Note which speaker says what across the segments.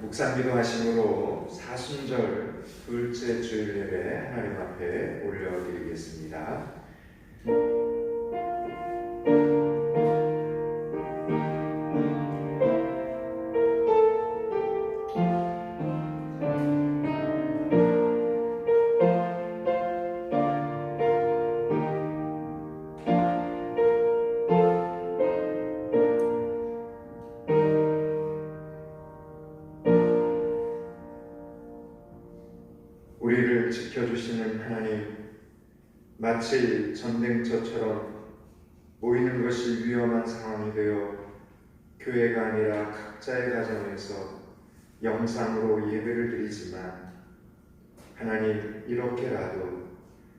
Speaker 1: 묵상기도 하심으로 사순절 둘째 주일 예배 하나님 앞에 올려드리겠습니다. 우리를 지켜주시는 하나님, 마치 전쟁터처럼 모이는 것이 위험한 상황이 되어 교회가 아니라 각자의 가정에서 영상으로 예배를 드리지만 하나님, 이렇게라도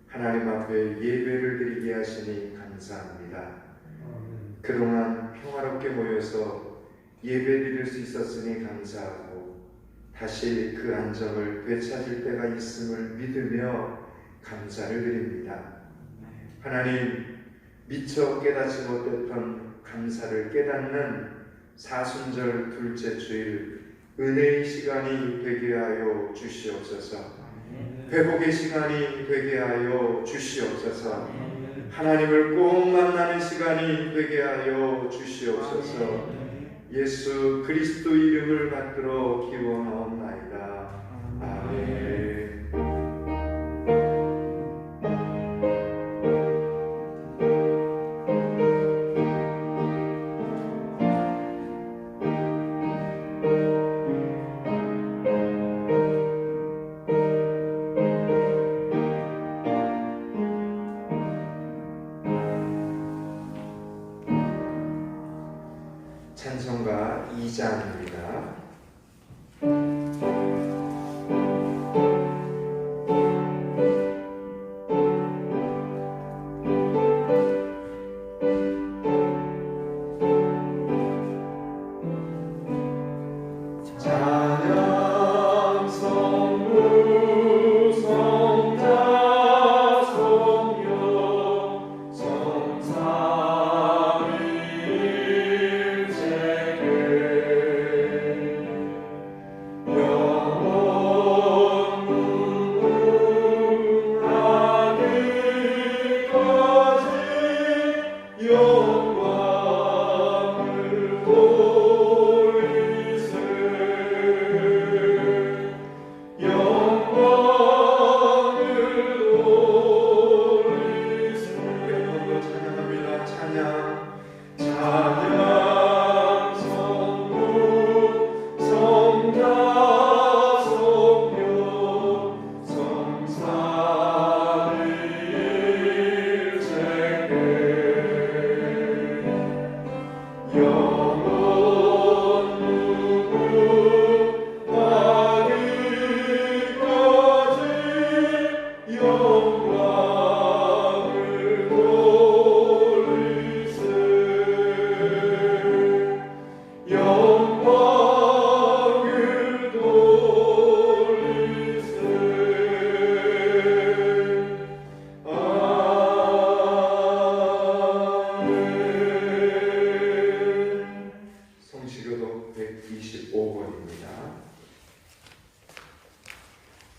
Speaker 1: 하나님 앞에 예배를 드리게 하시니 감사합니다. 그동안 평화롭게 모여서 예배 드릴 수 있었으니 감사하고 다시 그 안정을 되찾을 때가 있음을 믿으며 감사를 드립니다. 하나님, 미처 깨닫지 못했던 감사를 깨닫는 사순절 둘째 주일 은혜의 시간이 되게 하여 주시옵소서. 회복의 시간이 되게 하여 주시옵소서. 하나님을 꼭 만나는 시간이 되게 하여 주시옵소서. 예수 그리스도 이름을 받들어 기원하옵나이다. 아멘. 찬송가 2장입니다.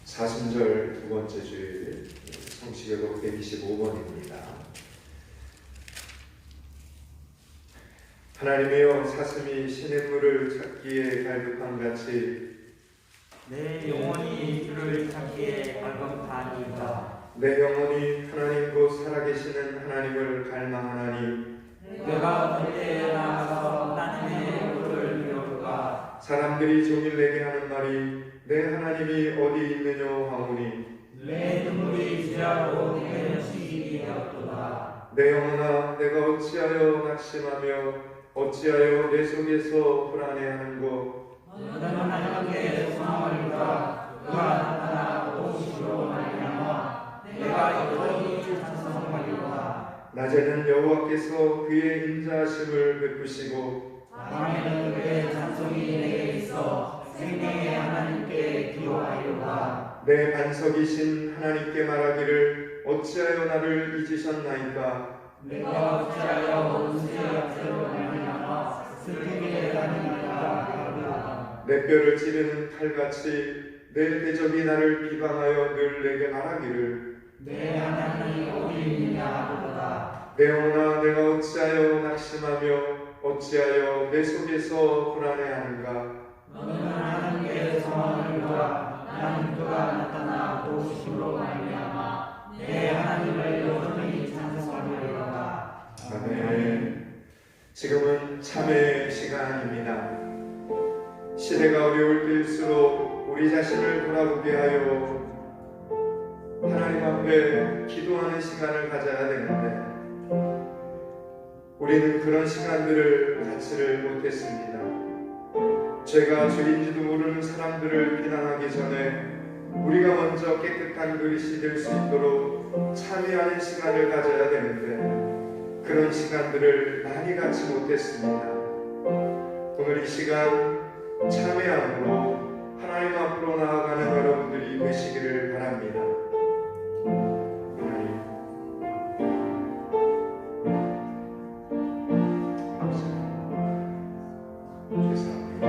Speaker 1: 사순절 두 번째 주일 성시교독 125번입니다. 하나님이여, 사슴이 시냇물을 찾기에 갈급함같이
Speaker 2: 내 영혼이 주를 찾기에 갈급하니이다.
Speaker 1: 내 영혼이 하나님 곧 살아계시는 하나님을 갈망하나니
Speaker 2: 내가 그때에 나가서 하나님의 얼굴을 배울까.
Speaker 1: 사람들이 종일 내게 하는 말이 내 하나님이 어디 있느냐 하오니
Speaker 2: 내 눈물이 지라고 내 시기이 되었도다.
Speaker 1: 내 영혼아, 내가 어찌하여 낙심하며 어찌하여 내 속에서 불안해하는고.
Speaker 2: 너는 하나님께 소망하리까. 그가 나타나 오심으로 말미암아 내가 여호와를 찬송하리로다.
Speaker 1: 낮에는 여호와께서 그의 인자하심을 베푸시고
Speaker 2: 밤에는 그의 찬송이 내게 있어 생명의 하나님께 기도하리로다.
Speaker 1: 내 반석이신 하나님께 말하기를 어찌하여 나를 잊으셨나이까.
Speaker 2: 내가 어찌하여 원수의 약세로 말미암아 슬프게 다니리까 하리로다.
Speaker 1: 내 뼈를 찌르는 칼같이 내 대적이 나를 비방하여 늘 내게 말하기를
Speaker 2: 내 하나님이 어디 있느냐 하도다.
Speaker 1: 내 영혼아 내가 어찌하여 낙심하며 어찌하여 내 속에서 불안해하는가.
Speaker 2: 너는 하나님께 소망을 두라. 나는 그가 나타나 도우심으로 말미암아 내 하나님을 여전히 찬송하리로다.
Speaker 1: 아멘. 지금은 참회의 시간입니다. 시대가 어려울 때일수록 우리 자신을 돌아보게 하여 하나님 앞에 기도하는 시간을 가져야 되는데 우리는 그런 시간들을 갖지를 못했습니다. 죄가 죄인지도 모르는 사람들을 비난하기 전에 우리가 먼저 깨끗한 그릇이 될 수 있도록 참회하는 시간을 가져야 되는데 그런 시간들을 많이 갖지 못했습니다. 오늘 이 시간 참회함으로 하나님 앞으로 나아가는 여러분들이 되시기를 바랍니다. 하나님, 죄송합니다.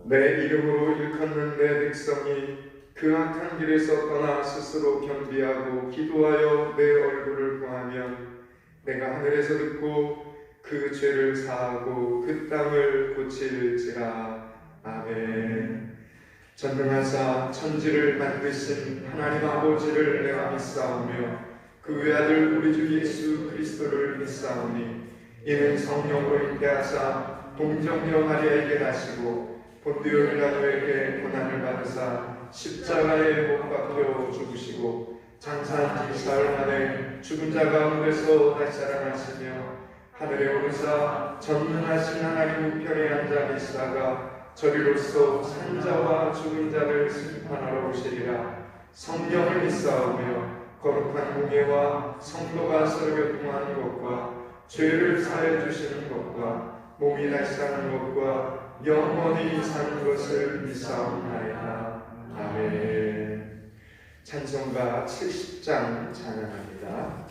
Speaker 1: 내 이름으로 일컫는 내 백성이 그 악한 길에서 떠나 스스로 겸비하고 기도하여 내 얼굴을 구하면 내가 하늘에서 듣고 그 죄를 사하고 그 땅을 고칠지라. 아멘. 전능하사 천지를 만드신 하나님 아버지를 내가 믿사오며 그 외아들 우리 주 예수 그리스도를 믿사오니 이는 성령으로 잉태하사 동정녀 마리아에게 나시고 본디오 빌라도에게 고난을 받으사 십자가에 못 박혀 죽으시고 장사한 지 사흘 만에 죽은 자 가운데서 다시 살아나시며 하늘에 오르사 전능하신 하나님 우편에 앉아 계시다가 저리로서 산자와 죽은 자를 심판하러 오시리라. 성령을 믿사오며 거룩한 공예와 성도가 서로 교통하는 것과 죄를 사해 주시는 것과 몸이 다시 사는 것과 영원히 사는 것을 믿사옵나이다. 아멘. 찬송가 70장 찬양합니다.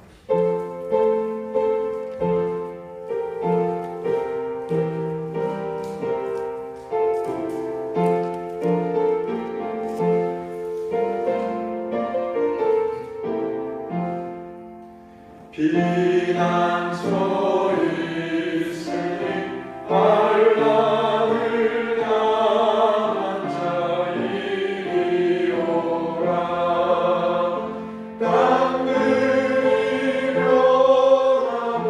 Speaker 1: 비난처 있으니 반란을 당한 자이리오라. 땅들이 변하고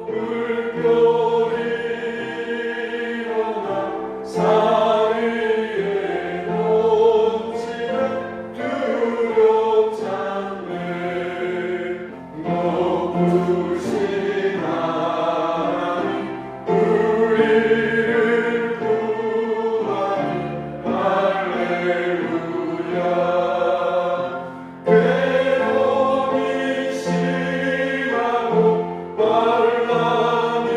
Speaker 1: 물결이 일어나 산 위에 넘치는 두렵지 않네. 높으신 하나님 우리를 구하니 할렐루야. 괴로움이 심하고 반란이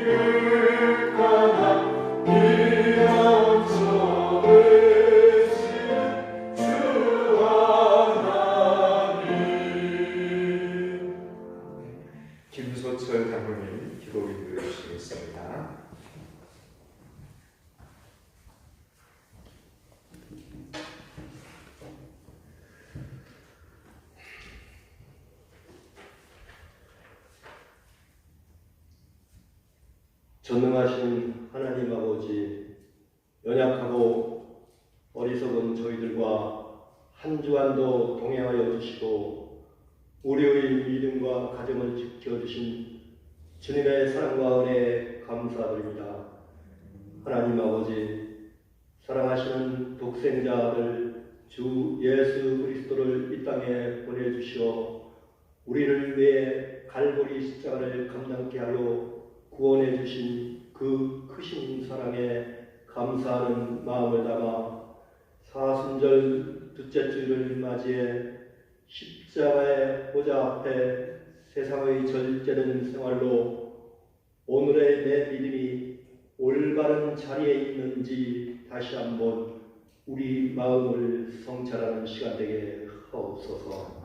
Speaker 1: 극하나 비양처 되시는 주 하나님. 김소철 장로님 기도 인도해 주시겠습니다.
Speaker 3: 전능하신 하나님 아버지, 연약하고 어리석은 저희들과 한 주간도 동행하여 주시고 우리의 믿음과 가정을 지켜주신 주님의 사랑과 은혜에 감사드립니다. 하나님 아버지, 사랑하시는 독생자 아들 주 예수 그리스도를 이 땅에 보내주시어 우리를 위해 갈보리 십자가를 감당케 하여 구원해 주신 그 크신 사랑에 감사하는 마음을 담아 사순절 둘째 주일을 맞이해 십자가의 보좌 앞에 세상의 절제된 생활로 오늘의 내 믿음이 올바른 자리에 있는지 다시 한번 우리 마음을 성찰하는 시간 되게 하옵소서.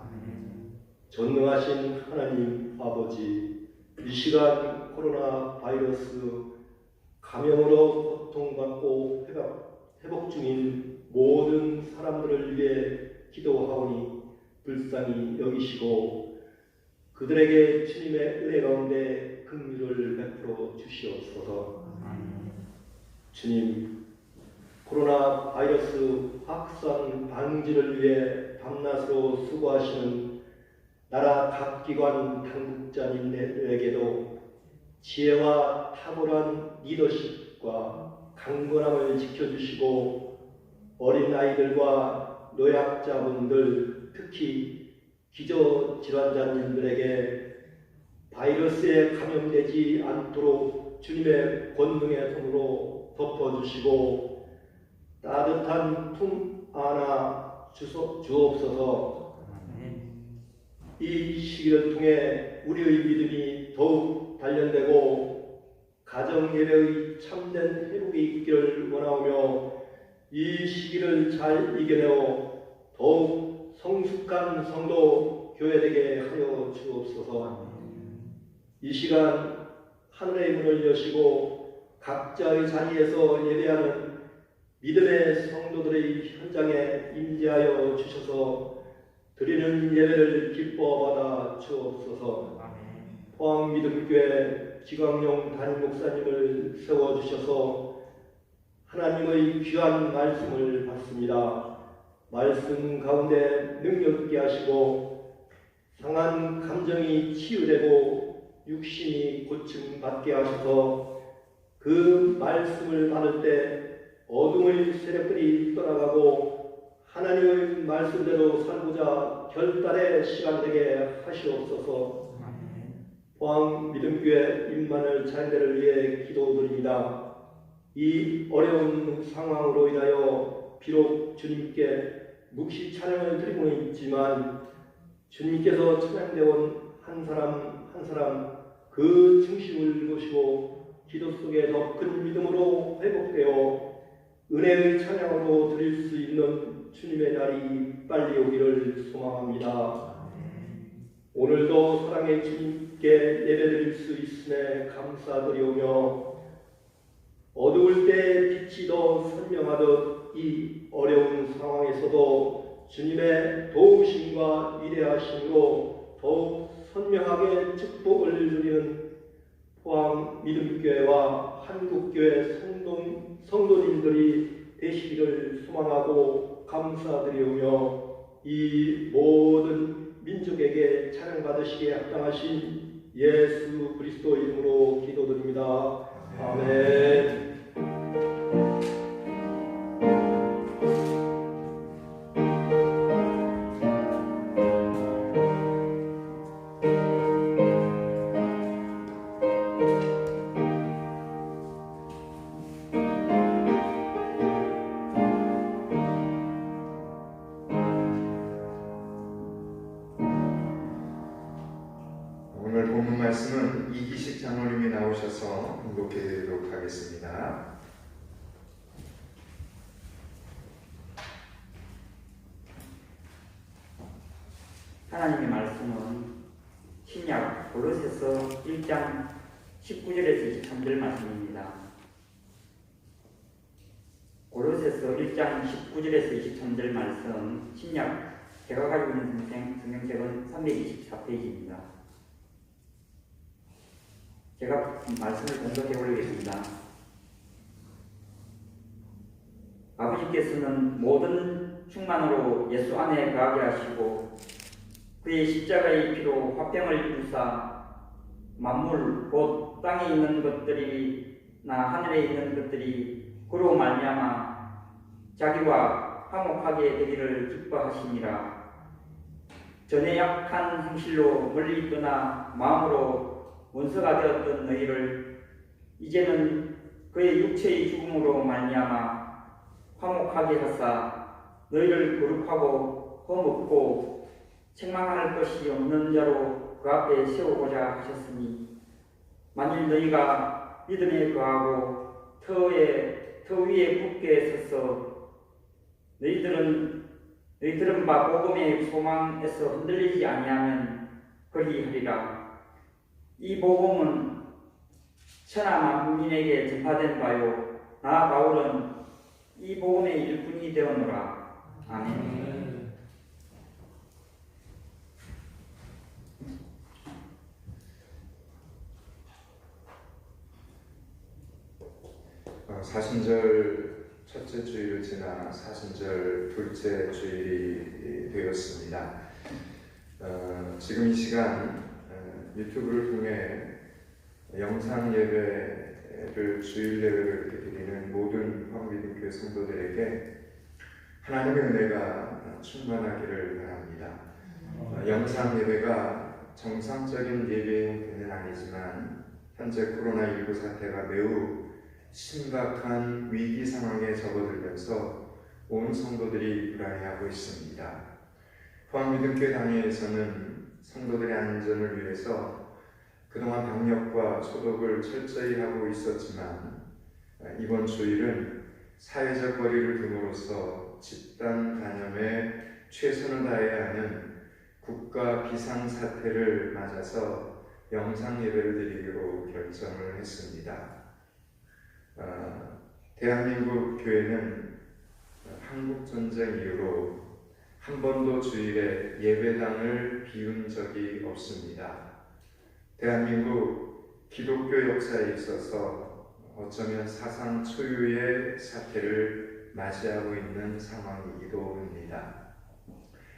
Speaker 3: 전능하신 하나님 아버지, 이 시간 코로나 바이러스 감염으로 고통받고 회복 중인 모든 사람들을 위해 기도하오니 불쌍히 여기시고 그들에게 주님의 은혜 가운데 긍휼을 베풀어 주시옵소서. 주님, 코로나 바이러스 확산 방지를 위해 밤낮으로 수고하시는 나라 각 기관 당국자님들에게도 지혜와 탁월한 리더십과 강건함을 지켜주시고 어린 아이들과 노약자분들, 특히 기저질환자님들에게 바이러스에 감염되지 않도록 주님의 권능의 손으로 덮어주시고 따뜻한 품 안아 주옵소서. 이 시기를 통해 우리의 믿음이 더욱 단련되고 가정 예배의 참된 회복이 있기를 원하오며 이 시기를 잘 이겨내어 더욱 성숙한 성도 교회되게 하여 주옵소서. 이 시간 하늘의 문을 여시고 각자의 자리에서 예배하는 믿음의 성도들의 현장에 임재하여 주셔서 드리는 예배를 기뻐 받아 주옵소서. 포항 믿음교회 지광용 담임 목사님을 세워주셔서 하나님의 귀한 말씀을 받습니다. 말씀 가운데 능력 있게 하시고 상한 감정이 치유되고 육신이 고침받게 하셔서 그 말씀을 받을 때 어둠의 세력들이 떠나가고 하나님의 말씀대로 살고자 결단의 시간 되게 하시옵소서. 포항 믿음교회 임만을 자녀들을 위해 기도드립니다. 이 어려운 상황으로 인하여 비록 주님께 묵시 찬양을 드리고는 있지만 주님께서 찬양되온 한 사람 한 사람 그 중심을 보시고 기도 속에 더 큰 믿음으로 회복되어 은혜의 찬양으로 드릴 수 있는 주님의 날이 빨리 오기를 소망합니다. 오늘도 사랑의 주님께 예배드릴 수 있음에 감사드리오며 어두울 때 빛이 더 선명하듯 이 어려운 상황에서도 주님의 도우심과 위대하심으로 더욱 선명하게 축복을 누리는 포항 믿음교회와 한국교회 성도님들이 되시기를 소망하고 감사드리오며 이 모든 민족에게 찬양받으시기에 합당하신 예수 그리스도 이름으로 기도드립니다. 아멘.
Speaker 1: 오늘 본문 말씀은 이기식 장로님이 나오셔서 봉독해 드리도록 하겠습니다.
Speaker 2: 하나님의 말씀은 신약 고로새서 1장 19절에서 23절 말씀입니다. 고로새서 1장 19절에서 23절 말씀, 신약 제가 가지고 있는 성경책은 324페이지입니다. 제가 말씀을 공독해 올리겠습니다. 아버지께서는 모든 충만으로 예수 안에 거하게 하시고 그의 십자가의 피로 화평을 이루사 만물 곧 땅에 있는 것들이나 하늘에 있는 것들이 그로 말미암아 자기와 화목하게 되기를 기뻐하시니라. 전에 약한 행실로 멀리 떠나 마음으로 원수가 되었던 너희를 이제는 그의 육체의 죽음으로 말미암아 화목하게 하사
Speaker 4: 너희를 거룩하고 험없고 책망할 것이 없는 자로 그 앞에 세우고자 하셨으니 만일 너희가 믿음에 거하고 터 위에 굳게 서서 너희들은 바 복음의 소망에서 흔들리지 아니하면 그리하리라. 이 복음은 천하 만민에게 전파된 바요 나 바울은 이 복음의 일꾼이 되었노라. 아멘.
Speaker 1: 사순절 첫째 주일을 지나 사순절 둘째 주일이 되었습니다. 지금 이 시간 유튜브를 통해 영상 예배를 주일 예배를 이렇게 드리는 모든 황비등교회 성도들에게 하나님의 은혜가 충만하기를 바랍니다. 영상 예배가 정상적인 예배 형태는 아니지만 현재 코로나19 사태가 매우 심각한 위기 상황에 접어들면서 온 성도들이 불안해하고 있습니다. 포항미등교회 당회에서는 성도들의 안전을 위해서 그동안 방역과 소독을 철저히 하고 있었지만 이번 주일은 사회적 거리를 둠으로써 집단 감염에 최선을 다해야 하는 국가 비상사태를 맞아서 영상 예배를 드리기로 결정을 했습니다. 대한민국 교회는 한국전쟁 이후로 한 번도 주일에 예배당을 비운 적이 없습니다. 대한민국 기독교 역사에 있어서 어쩌면 사상 초유의 사태를 맞이하고 있는 상황이기도 합니다.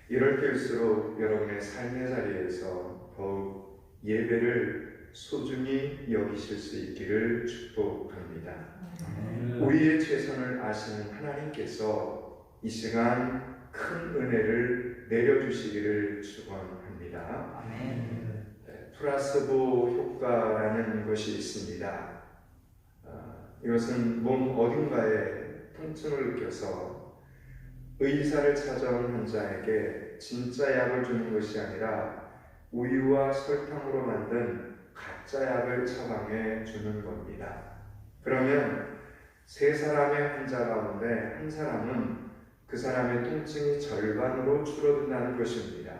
Speaker 1: 이럴 때일수록 여러분의 삶의 자리에서 더욱 예배를 소중히 여기실 수 있기를 축복합니다. 우리의 최선을 아시는 하나님께서 이 시간 큰 은혜를 내려주시기를 축원합니다. 플라스보 효과라는 것이 있습니다. 이것은 몸 어딘가에 통증을 느껴서 의사를 찾아온 환자에게 진짜 약을 주는 것이 아니라 우유와 설탕으로 만든 가짜 약을 처방해 주는 겁니다. 그러면 세 사람의 환자 가운데 한 사람은 그 사람의 통증이 절반으로 줄어든다는 것입니다.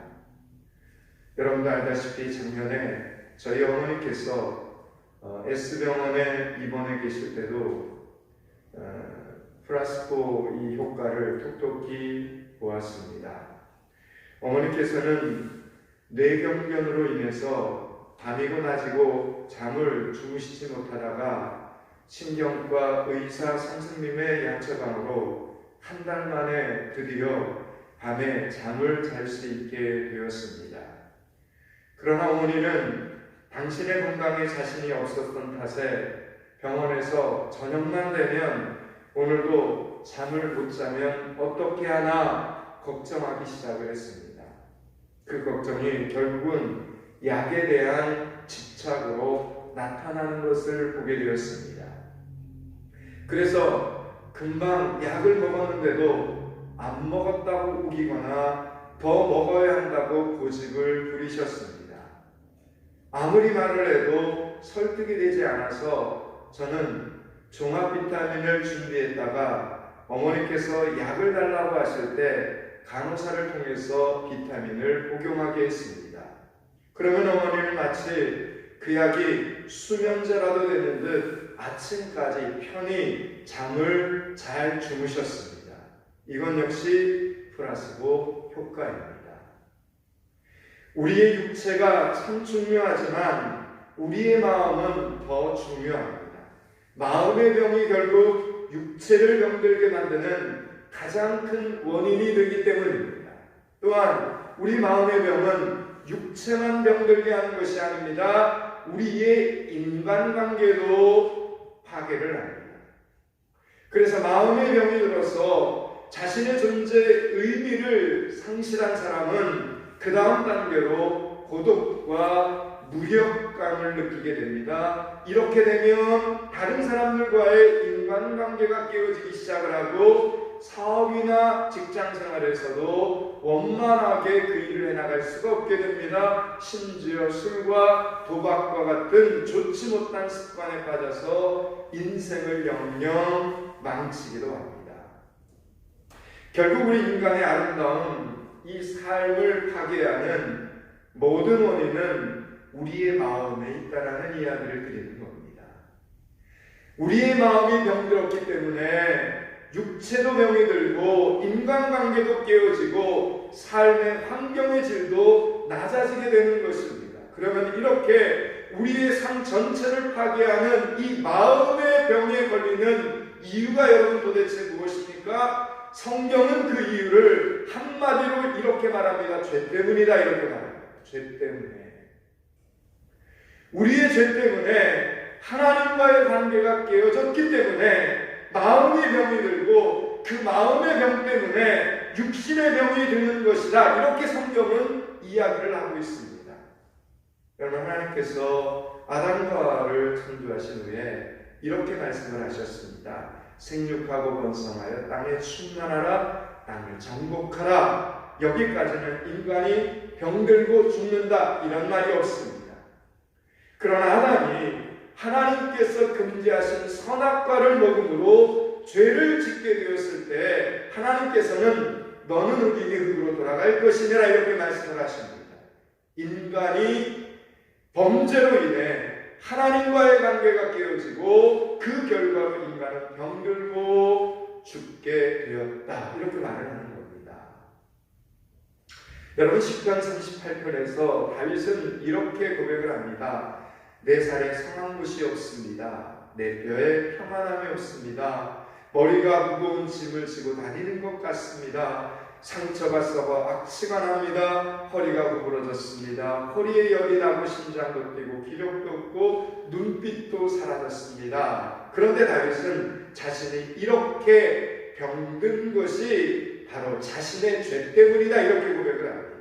Speaker 1: 여러분도 알다시피 작년에 저희 어머니께서 S병원에 입원해 계실 때도 플라스보 이 효과를 톡톡히 보았습니다. 어머니께서는 뇌경련으로 인해서 밤이고 낮이고 잠을 주무시지 못하다가 신경과 의사 선생님의 양처방으로 한 달 만에 드디어 밤에 잠을 잘 수 있게 되었습니다. 그러나 어머니는 당신의 건강에 자신이 없었던 탓에 병원에서 저녁만 되면 오늘도 잠을 못 자면 어떻게 하나 걱정하기 시작을 했습니다. 그 걱정이 결국은 약에 대한 집착으로 나타나는 것을 보게 되었습니다. 그래서 금방 약을 먹었는데도 안 먹었다고 우기거나 더 먹어야 한다고 고집을 부리셨습니다. 아무리 말을 해도 설득이 되지 않아서 저는 종합 비타민을 준비했다가 어머니께서 약을 달라고 하실 때 간호사를 통해서 비타민을 복용하게 했습니다. 그러면 어머니는 마치 그 약이 수면제라도 되는 듯 아침까지 편히 잠을 잘 주무셨습니다. 이건 역시 플라스보 효과입니다. 우리의 육체가 참 중요하지만 우리의 마음은 더 중요합니다. 마음의 병이 결국 육체를 병들게 만드는 가장 큰 원인이 되기 때문입니다. 또한 우리 마음의 병은 육체만 병들게 하는 것이 아닙니다. 우리의 인간관계도 파괴를 합니다. 그래서 마음의 병이 들어서 자신의 존재의 의미를 상실한 사람은 그 다음 단계로 고독과 무력감을 느끼게 됩니다. 이렇게 되면 다른 사람들과의 인간관계가 깨어지기 시작을 하고 사업이나 직장 생활에서도 원만하게 그 일을 해나갈 수가 없게 됩니다. 심지어 술과 도박과 같은 좋지 못한 습관에 빠져서 인생을 영영 망치기도 합니다. 결국 우리 인간의 아름다운 이 삶을 파괴하는 모든 원인은 우리의 마음에 있다라는 이야기를 드리는 겁니다. 우리의 마음이 병들었기 때문에 육체도 병이 들고 인간관계도 깨어지고 삶의 환경의 질도 낮아지게 되는 것입니다. 그러면 이렇게 우리의 삶 전체를 파괴하는 이 마음의 병에 걸리는 이유가 여러분 도대체 무엇입니까? 성경은 그 이유를 한마디로 이렇게 말합니다. 죄 때문이다 이렇게 말합니다. 죄 때문에. 우리의 죄 때문에 하나님과의 관계가 깨어졌기 때문에 마음의 병이 들고 그 마음의 병 때문에 육신의 병이 드는 것이다. 이렇게 성경은 이야기를 하고 있습니다. 여러분 하나님께서 아담과 하와를 창조하신 후에 이렇게 말씀을 하셨습니다. 생육하고 번성하여 땅에 충만하라 땅을 정복하라. 여기까지는 인간이 병들고 죽는다 이런 말이 없습니다. 그러나 아담이 하나님께서 금지하신 선악과를 먹음으로 죄를 짓게 되었을 때 하나님께서는 너는 흑인이 흙으로 돌아갈 것이니라 이렇게 말씀을 하십니다. 인간이 범죄로 인해 하나님과의 관계가 깨어지고 그 결과로 인간은 병들고 죽게 되었다 이렇게 말을 하는 겁니다. 여러분 시편 38편에서 다윗은 이렇게 고백을 합니다. 내 살에 성한 곳이 없습니다. 내 뼈에 평안함이 없습니다. 머리가 무거운 짐을 지고 다니는 것 같습니다. 상처가 썩어 악취가 납니다. 허리가 구부러졌습니다. 허리에 열이 나고 심장도 뛰고 기력도 없고 눈빛도 사라졌습니다. 그런데 다윗은 자신이 이렇게 병든 것이 바로 자신의 죄 때문이다 이렇게 고백을 합니다.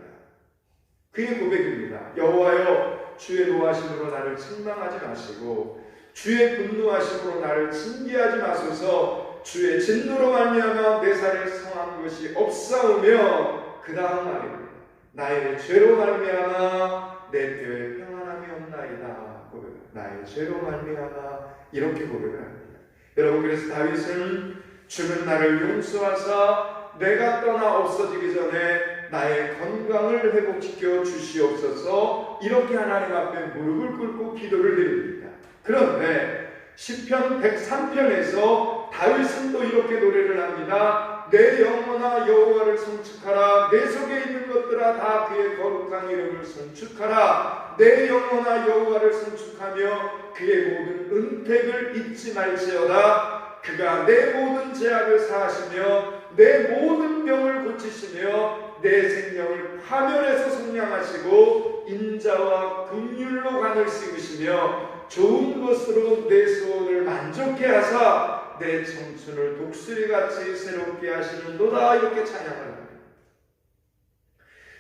Speaker 1: 그의 고백입니다. 여호와여 주의 노하심으로 나를 책망하지 마시고 주의 분노하심으로 나를 징계하지 마소서. 주의 진노로 말미암아 내 살에 성한 것이 없사오며 그 다음 말입니다. 나의 죄로 말미암아 내 뼈에 평안함이 없나이다. 나의 죄로 말미암아 이렇게 고백을 합니다. 여러분 그래서 다윗은 주는 나를 용서하사 내가 떠나 없어지기 전에 나의 건강을 회복시켜 주시옵소서. 이렇게 하나님 앞에 무릎을 꿇고 기도를 드립니다. 그런데 시편 103편에서 다윗은 또 이렇게 노래를 합니다. 내 영혼아 여호와를 송축하라. 내 속에 있는 것들아 다 그의 거룩한 이름을 송축하라. 내 영혼아 여호와를 송축하며 그의 모든 은택을 잊지 말지어다. 그가 내 모든 죄악을 사하시며 내 모든 병을 고치시며 내 생명을 파멸해서 속량하시고 인자와 긍휼로 간을 씌우시며 좋은 것으로 내 소원을 만족해 하사 내 청춘을 독수리같이 새롭게 하시는도다 이렇게 찬양을 합니다.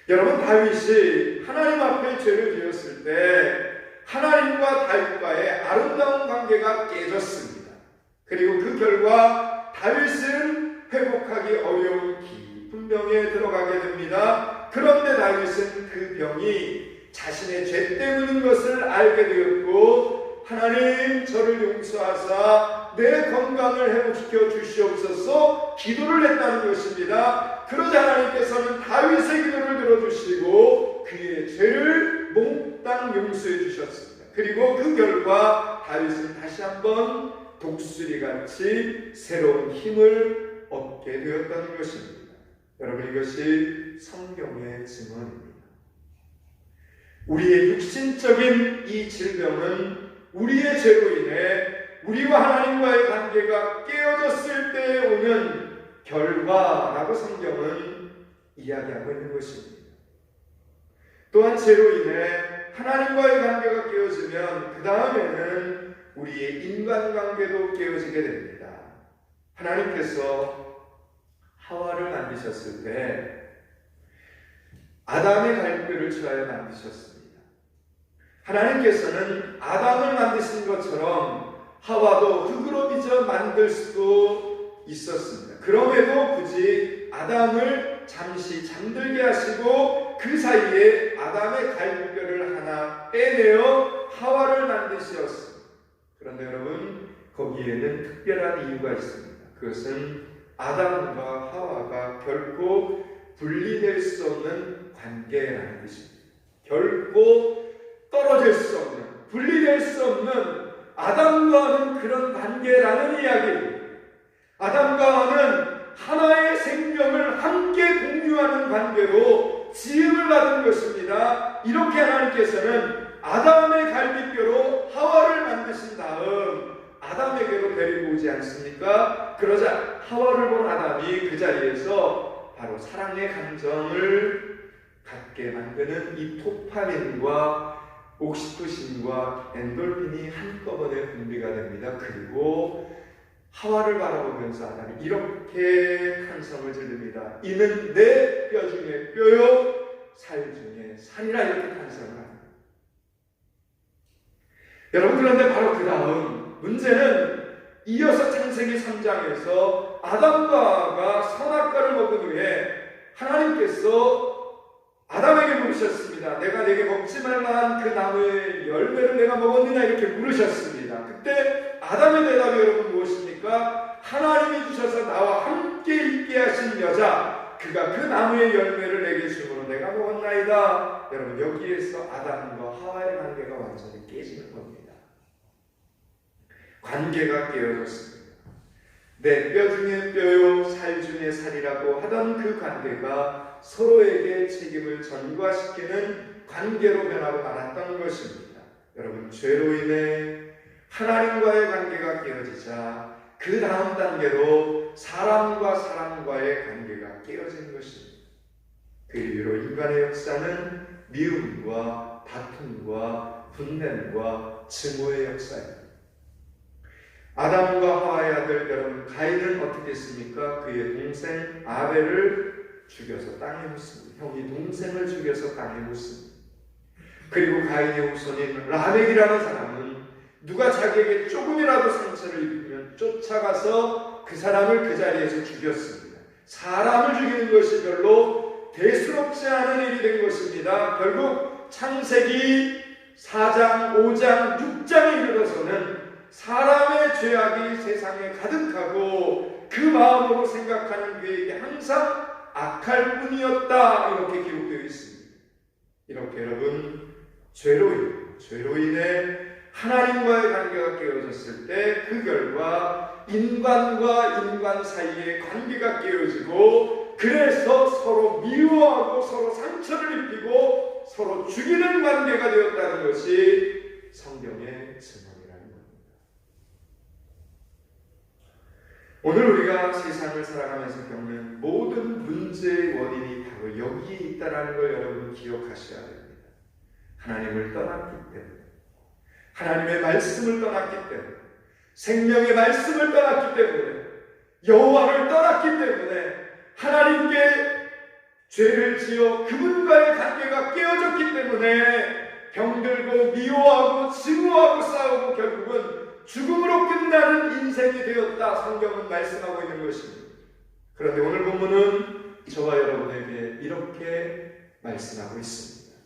Speaker 1: 여러분 다윗이 하나님 앞에 죄를 지었을 때 하나님과 다윗과의 아름다운 관계가 깨졌습니다. 그리고 그 결과 다윗은 회복하기 어려운 깊은 병에 들어가게 됩니다. 그런데 다윗은 그 병이 자신의 죄 때문인 것을 알게 되었고 하나님 저를 용서하사 내 건강을 회복시켜 주시옵소서 기도를 했다는 것입니다. 그러자 하나님께서는 다윗의 기도를 들어주시고 그의 죄를 몽땅 용서해 주셨습니다. 그리고 그 결과 다윗은 다시 한번 독수리같이 새로운 힘을 얻게 되었다는 것입니다. 여러분 이것이 성경의 증언입니다. 우리의 육신적인 이 질병은 우리의 죄로 인해 우리와 하나님과의 관계가 깨어졌을 때 오는 결과라고 성경은 이야기하고 있는 것입니다. 또한 죄로 인해 하나님과의 관계가 깨어지면 그 다음에는 우리의 인간관계도 깨어지게 됩니다. 하나님께서 하와를 만드셨을 때 아담의 갈뼈를 취하여 만드셨습니다. 하나님께서는 아담을 만드신 것처럼 하와도 흙으로 빚어 만들 수도 있었습니다. 그럼에도 굳이 아담을 잠시 잠들게 하시고 그 사이에 아담의 갈비뼈를 하나 빼내어 하와를 만드셨습니다. 그런데 여러분, 거기에는 특별한 이유가 있습니다. 그것은 아담과 하와가 결코 분리될 수 없는 관계라는 것입니다. 결코 떨어질 수 없는, 분리될 수 없는 아담과 하는 그런 관계라는 이야기입니다. 아담과 하는 하나의 생명을 함께 공유하는 관계로 지음을 받은 것입니다. 이렇게 하나님께서는 아담의 갈비뼈로 하와를 만드신 다음 아담에게로 데리고 오지 않습니까? 그러자 하와를 본 아담이 그 자리에서 바로 사랑의 감정을 갖게 만드는 이 도파민과 옥시토신과 엔돌핀이 한꺼번에 분비가 됩니다. 그리고 하와를 바라보면서 아담이 이렇게 탄성을 지릅니다. 이는 내 뼈 중에 뼈요 살 중에 살이라, 이렇게 탄성을 합니다. 여러분, 그런데 바로 그 다음 문제는 이어서 창세기 3장에서 아담과 하와가 선악과를 먹은 후에 하나님께서 아담에게 물으셨습니다. 내가 내게 먹지 말라 한 그 나무의 열매를 내가 먹었느냐, 이렇게 물으셨습니다. 그때 아담의 대답이 여러분 무엇입니까? 하나님이 주셔서 나와 함께 있게 하신 여자, 그가 그 나무의 열매를 내게 주므로 내가 먹었나이다. 여러분, 여기에서 아담과 하와의 관계가 완전히 깨지는 겁니다. 관계가 깨어졌습니다. 내 뼈 중에 뼈요 살 중에 살이라고 하던 그 관계가 서로에게 책임을 전가시키는 관계로 변하고 말았던 것입니다. 여러분, 죄로 인해 하나님과의 관계가 깨어지자 그 다음 단계로 사람과 사람과의 관계가 깨어진 것입니다. 그 이후로 인간의 역사는 미움과 다툼과 분냄과 증오의 역사입니다. 아담과 하와의 아들 여러분 가인은 어떻게 했습니까? 그의 동생 아벨을 죽여서 땅에 묻습니다. 형이 동생을 죽여서 땅에 묻습니다. 그리고 가인의 후손인 라멕이라는 사람은 누가 자기에게 조금이라도 상처를 입히면 쫓아가서 그 사람을 그 자리에서 죽였습니다. 사람을 죽이는 것이 별로 대수롭지 않은 일이 된 것입니다. 결국 창세기 4장, 5장, 6장에 이르러서는 사람의 죄악이 세상에 가득하고 그 마음으로 생각하는 그에게 항상 악할 뿐이었다, 이렇게 기록되어 있습니다. 이렇게 여러분, 죄로 인해 하나님과의 관계가 깨어졌을 때 그 결과 인간과 인간 사이의 관계가 깨어지고, 그래서 서로 미워하고 서로 상처를 입히고 서로 죽이는 관계가 되었다는 것이 성경의 증언이라는 겁니다. 오늘 우리가 세상을 살아가면서 겪는 모든 문제의 원인이 바로 여기에 있다는 걸 여러분 기억하셔야 됩니다. 하나님을 떠났기 때문에, 하나님의 말씀을 떠났기 때문에, 생명의 말씀을 떠났기 때문에, 여호와를 떠났기 때문에, 하나님께 죄를 지어 그분과의 관계가 깨어졌기 때문에 병들고 미워하고 증오하고 싸우고 결국은 죽음으로 끝나는 인생이 되었다, 성경은 말씀하고 있는 것입니다. 그런데 오늘 본문은 저와 여러분에게 이렇게 말씀하고 있습니다.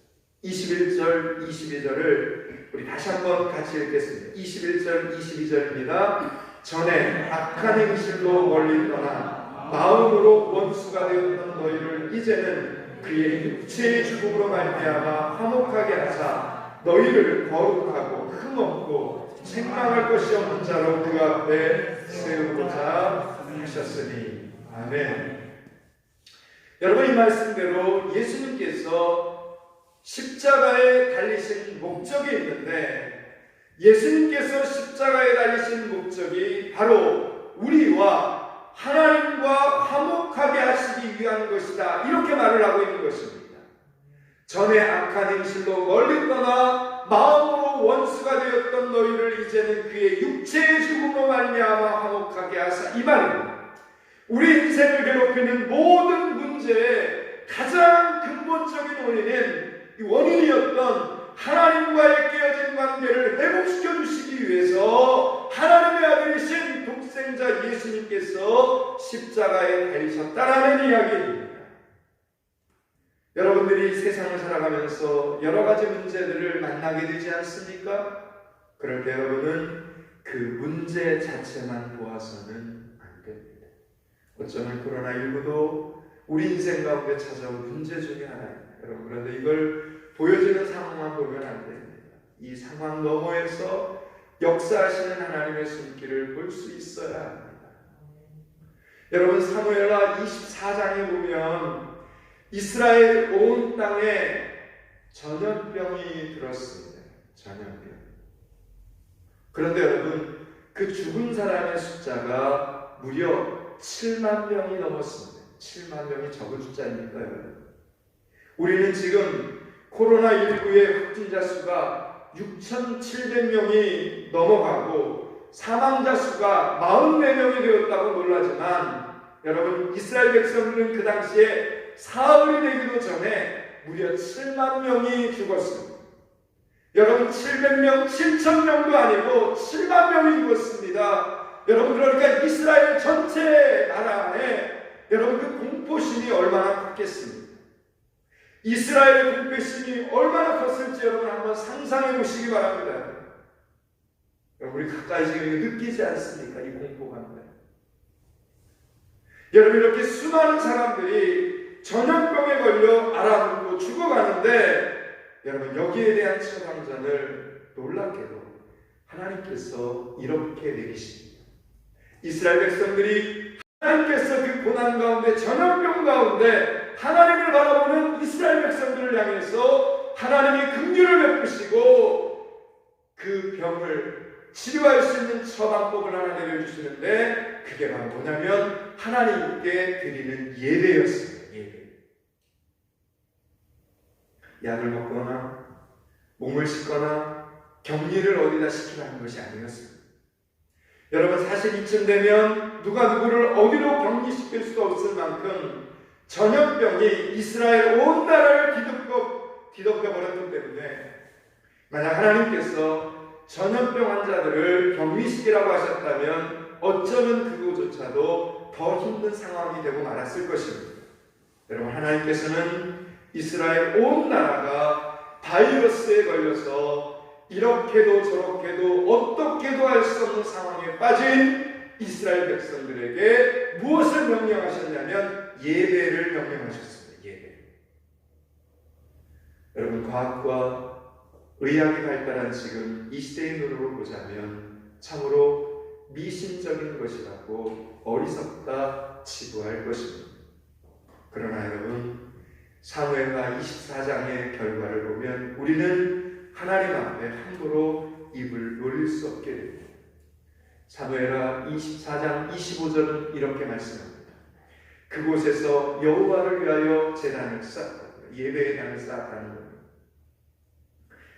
Speaker 1: 21절, 22절을 우리 다시 한번 같이 읽겠습니다. 21절, 22절입니다. 전에 악한 행실로 멀리 떠나 마음으로 원수가 되었던 너희를 이제는 그의 육체의 죽음으로 말미암아 화목하게 하사 너희를 거룩하고 흠없고 책망할 것이 없는 자로 그 앞에 세우고자 하셨으니. 아멘. 여러분, 이 말씀대로 예수님께서 십자가에 달리신 목적이 있는데, 예수님께서 십자가에 달리신 목적이 바로 우리와 하나님과 화목하게 하시기 위한 것이다, 이렇게 말을 하고 있는 것입니다. 전에 악한 행실로 멀리 떠나 마음으로 원수가 되었던 너희를 이제는 그의 육체의 죽음으로 말미암아 화목하게 하사, 이 말입니다. 우리 인생을 괴롭히는 모든 문제의 가장 근본적인 원인이었던 하나님과의 깨어진 관계를 회복시켜 주시기 위해서 하나님의 아들이신 독생자 독생자 예수님께서 십자가에 달리셨다라는 이야기입니다. 여러분들이 세상을 살아가면서 여러 가지 문제들을 만나게 되지 않습니까? 그럴 때 여러분은 그 문제 자체만 보아서는 안 됩니다. 어쩌면 코로나19도 우리 인생 가운데 찾아온 문제 중에 하나입니다. 여러분, 그런데 이걸 보여주는 상황만 보면 안 됩니다. 이 상황 너머에서 역사하시는 하나님의 손길을 볼 수 있어야 합니다. 여러분, 사무엘하 24장에 보면 이스라엘 온 땅에 전염병이 들었습니다. 전염병. 그런데 여러분, 그 죽은 사람의 숫자가 무려 7만 명이 넘었습니다. 7만 명이 적은 숫자입니까, 여러분? 우리는 지금 코로나19의 확진자 수가 6,700명이 넘어가고 사망자 수가 44명이 되었다고 놀라지만, 여러분, 이스라엘 백성들은 그 당시에 사흘이 되기도 전에 무려 7만 명이 죽었습니다. 여러분, 700명, 7,000명도 아니고 7만 명이 죽었습니다. 여러분, 그러니까 이스라엘 전체 나라 안에 여러분 그 공포심이 얼마나 컸겠습니까? 이스라엘의 공포심이 얼마나 컸을지 여러분 한번 상상해 보시기 바랍니다. 여러분, 우리 가까이 지금 느끼지 않습니까? 이 공포감을. 여러분, 이렇게 수많은 사람들이 전염병에 걸려 알아보고 죽어가는데, 여러분, 여기에 대한 처방전을 놀랍게도 하나님께서 이렇게 내리십니다. 이스라엘 백성들이 하나님께서 그 고난 가운데, 전염병 가운데 하나님을 바라보는 이스라엘 백성들을 향해서 하나님이 긍휼을 베푸시고 그 병을 치료할 수 있는 처방법을 하나 내려주시는데, 그게 바로 뭐냐면 하나님께 드리는 예배였습니다. 예배. 약을 먹거나 몸을 씻거나 격리를 어디다 시키라는 것이 아니었습니다. 여러분, 사실 이쯤 되면 누가 누구를 어디로 격리시킬 수도 없을 만큼 전염병이 이스라엘 온 나라를 뒤덮여버렸기 때문에, 만약 하나님께서 전염병 환자들을 격리시키라고 하셨다면 어쩌면 그거조차도 더 힘든 상황이 되고 말았을 것입니다. 여러분, 하나님께서는 이스라엘 온 나라가 바이러스에 걸려서 이렇게도 저렇게도 어떻게도 할 수 없는 상황에 빠진 이스라엘 백성들에게 무엇을 명령하셨냐면 예배를 명령하셨습니다. 예배. 여러분, 과학과 의학이 발달한 지금 이 시대의 눈으로 보자면 참으로 미신적인 것이라고 어리석다 치부할 것입니다. 그러나 여러분, 사무엘하 24장의 결과를 보면 우리는 하나님 앞에 함부로 입을 놀릴 수 없게 됩니다. 사무엘하 24장 25절은 이렇게 말씀합니다. 그곳에서 여호와를 위하여 제단을 쌓고 예배의 단을 쌓았다는 겁니다.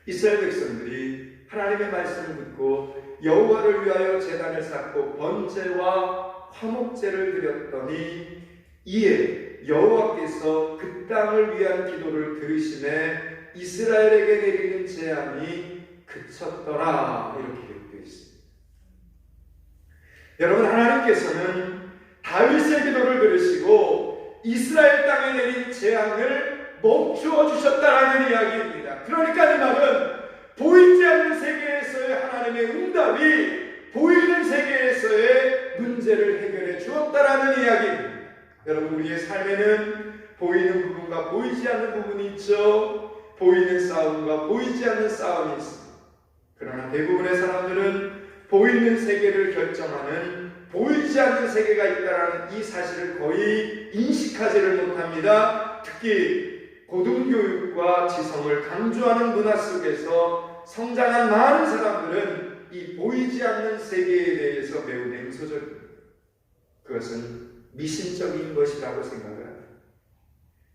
Speaker 1: 이스라엘 백성들이 하나님의 말씀을 듣고 여호와를 위하여 제단을 쌓고 번제와 화목제를 드렸더니 이에 여호와께서 그 땅을 위한 기도를 들으시매 이스라엘에게 내리는 재앙이 그쳤더라. 이렇게 기록되어 있습니다. 여러분, 하나님께서는 다윗의 기도를 들으시고 이스라엘 땅에 내린 재앙을 멈추어 주셨다라는 이야기입니다. 그러니까 이 말은 보이지 않는 세계에서의 하나님의 응답이 보이는 세계에서의 문제를 해결해 주었다라는 이야기입니다. 여러분, 우리의 삶에는 보이는 부분과 보이지 않는 부분이 있죠. 보이는 싸움과 보이지 않는 싸움이 있습니다. 그러나 대부분의 사람들은 보이는 세계를 결정하는 보이지 않는 세계가 있다는 이 사실을 거의 인식하지를 못합니다. 특히 고등교육과 지성을 강조하는 문화 속에서 성장한 많은 사람들은 이 보이지 않는 세계에 대해서 매우 냉소적입니다. 그것은 미신적인 것이라고 생각을 합니다.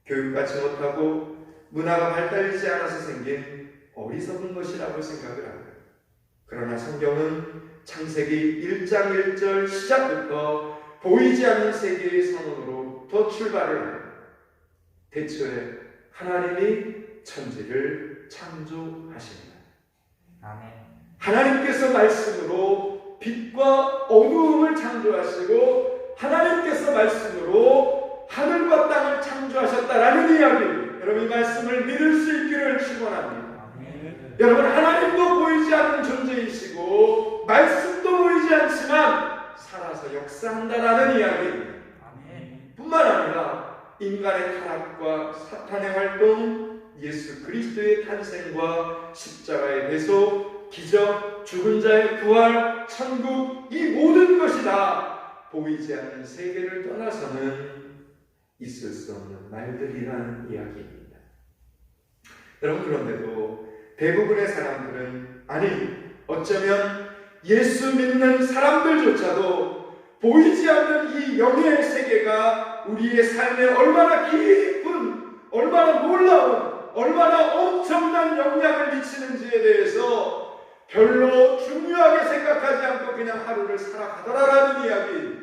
Speaker 1: 교육받지 못하고 문화가 발달되지 않아서 생긴 어리석은 것이라고 생각을 합니다. 그러나 성경은 창세기 1장 1절 시작부터 보이지 않는 세계의 선언으로부터 출발을 합니다. 대초에 하나님이 천지를 창조하십니다.
Speaker 2: 아멘.
Speaker 1: 하나님께서 말씀으로 빛과 어두움을 창조하시고 하나님께서 말씀으로 하늘과 땅을 창조하셨다라는 이야기. 여러분 이 말씀을 믿을 수 있기를 축원합니다. 여러분 하나님도 보이지 않는 존재이시고 말씀도 보이지 않지만 살아서 역사한다라는 이야기. 뿐만 아니라 인간의 타락과 사탄의 활동, 예수 그리스도의 탄생과 십자가의 배속, 기적, 죽은 자의 부활, 천국, 이 모든 것이 다 보이지 않는 세계를 떠나서는 있을 수 없는 말들이라는 이야기입니다. 여러분 그런데도 대부분의 사람들은, 아니 어쩌면 예수 믿는 사람들조차도 보이지 않는 이 영의 세계가 우리의 삶에 얼마나 깊은, 얼마나 놀라운, 얼마나 엄청난 영향을 미치는지에 대해서 별로 중요하게 생각하지 않고 그냥 하루를 살아가더라라는 이야기.